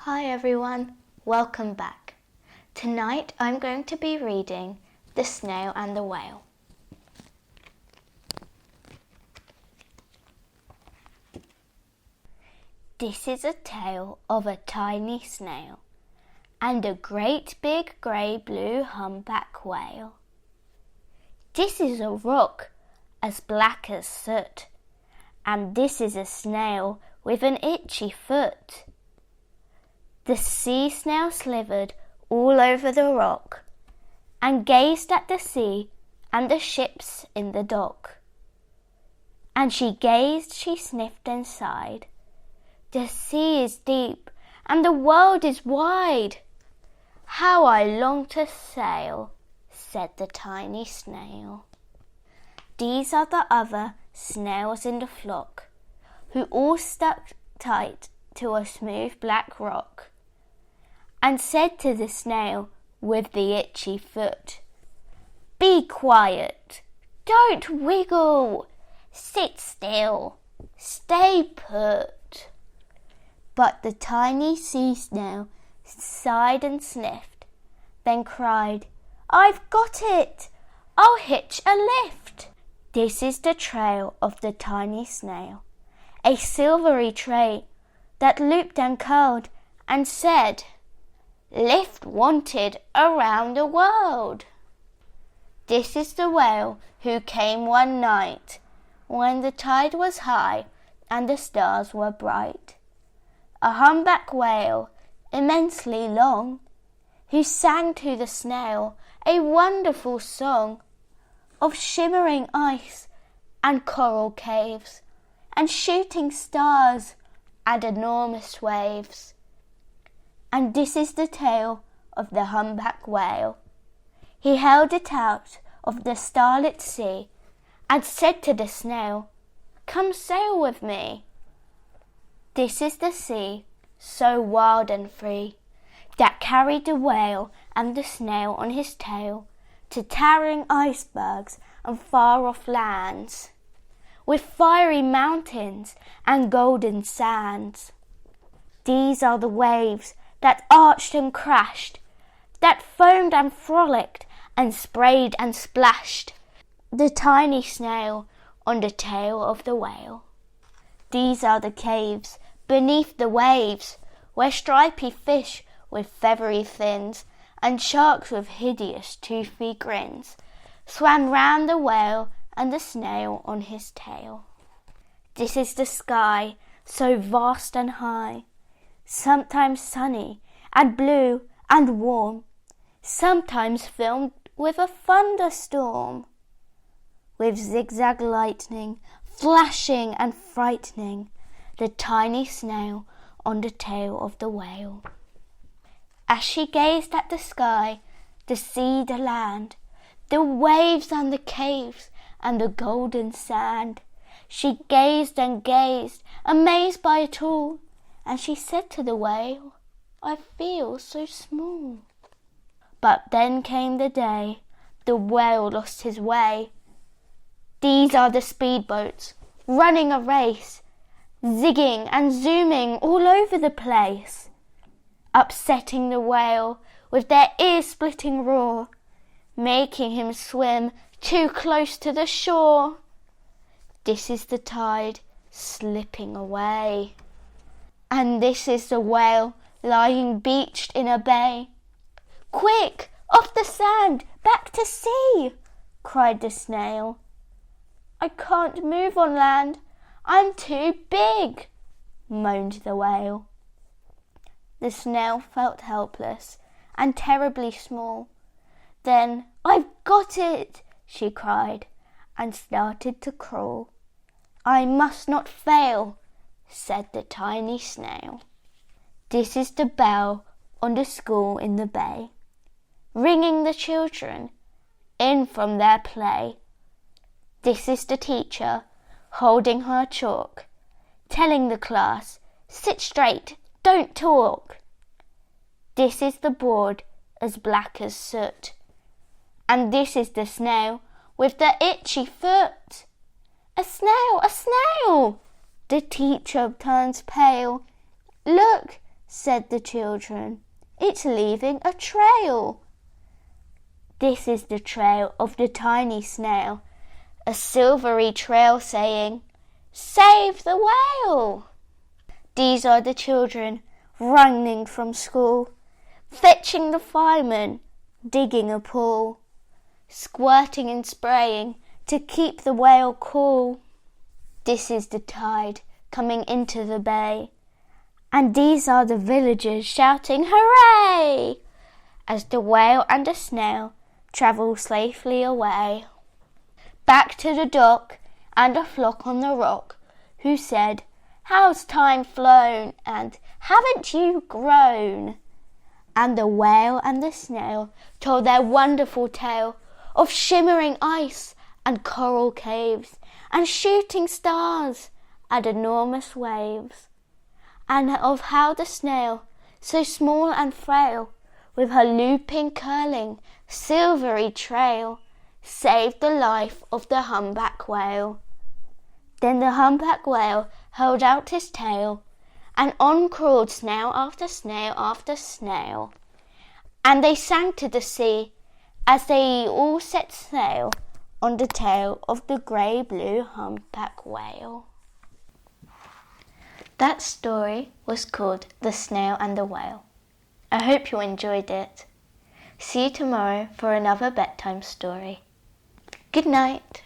Hi everyone, welcome back. Tonight I'm going to be reading The Snail and the Whale. This is a tale of a tiny snail and a great big grey-blue humpback whale. This is a rock as black as soot, and this is a snail with an itchy foot. The sea snail slithered all over the rock and gazed at the sea and the ships in the dock. And she gazed, she sniffed and sighed. The sea is deep and the world is wide. How I long to sail, said the tiny snail. These are the other snails in the flock, who all stuck tight to a smooth black rock, and said to the snail with the itchy foot, "Be quiet, don't wiggle, sit still, stay put." But the tiny sea snail sighed and sniffed, then cried, "I've got it, I'll hitch a lift." This is the trail of the tiny snail, a silvery trail that looped and curled and said, "Lift wanted around the world." This is the whale who came one night when the tide was high and the stars were bright. A humpback whale, immensely long, who sang to the snail a wonderful song of shimmering ice and coral caves and shooting stars and enormous waves. And this is the tale of the humpback whale. He held it out of the starlit sea and said to the snail, "Come sail with me." This is the sea, so wild and free, that carried the whale and the snail on his tail to towering icebergs and far-off lands, with fiery mountains and golden sands. These are the waves that arched and crashed, that foamed and frolicked and sprayed and splashed the tiny snail on the tail of the whale. These are the caves beneath the waves, where stripy fish with feathery fins and sharks with hideous toothy grins swam round the whale and the snail on his tail. This is the sky, so vast and high, sometimes sunny and blue and warm, sometimes filled with a thunderstorm, with zigzag lightning flashing and frightening the tiny snail on the tail of the whale. As she gazed at the sky, the sea, the land, the waves and the caves and the golden sand, she gazed and gazed, amazed by it all, and she said to the whale, "I feel so small." But then came the day the whale lost his way. These are the speedboats running a race, zigging and zooming all over the place, upsetting the whale with their ear-splitting roar, making him swim too close to the shore. This is the tide slipping away, and this is the whale lying beached in a bay. "Quick, off the sand, back to sea!" cried the snail. "I can't move on land, I'm too big," moaned the whale. The snail felt helpless and terribly small. Then, "I've got it!" she cried, and started to crawl. "I must not fail," said the tiny snail. This is the bell on the school in the bay, ringing the children in from their play. This is the teacher holding her chalk, telling the class, "Sit straight, don't talk." This is the board as black as soot, and this is the snail with the itchy foot. "A snail, a snail!" The teacher turns pale. "Look," said the children. "It's leaving a trail." This is the trail of the tiny snail, a silvery trail saying, "Save the whale!" These are the children running from school, fetching the fireman, digging a pool, squirting and spraying to keep the whale cool. This is the tide coming into the bay, and these are the villagers shouting hooray as the whale and the snail travel safely away. Back to the dock and a flock on the rock, who said, "How's time flown, and haven't you grown?" And the whale and the snail told their wonderful tale of shimmering ice and coral caves and shooting stars and enormous waves, and of how the snail, so small and frail, with her looping, curling, silvery trail, saved the life of the humpback whale. Then the humpback whale held out his tail, and on crawled snail after snail after snail, and they sank to the sea as they all set sail on the tail of the grey-blue humpback whale. That story was called The Snail and the Whale. I hope you enjoyed it. See you tomorrow for another bedtime story. Good night.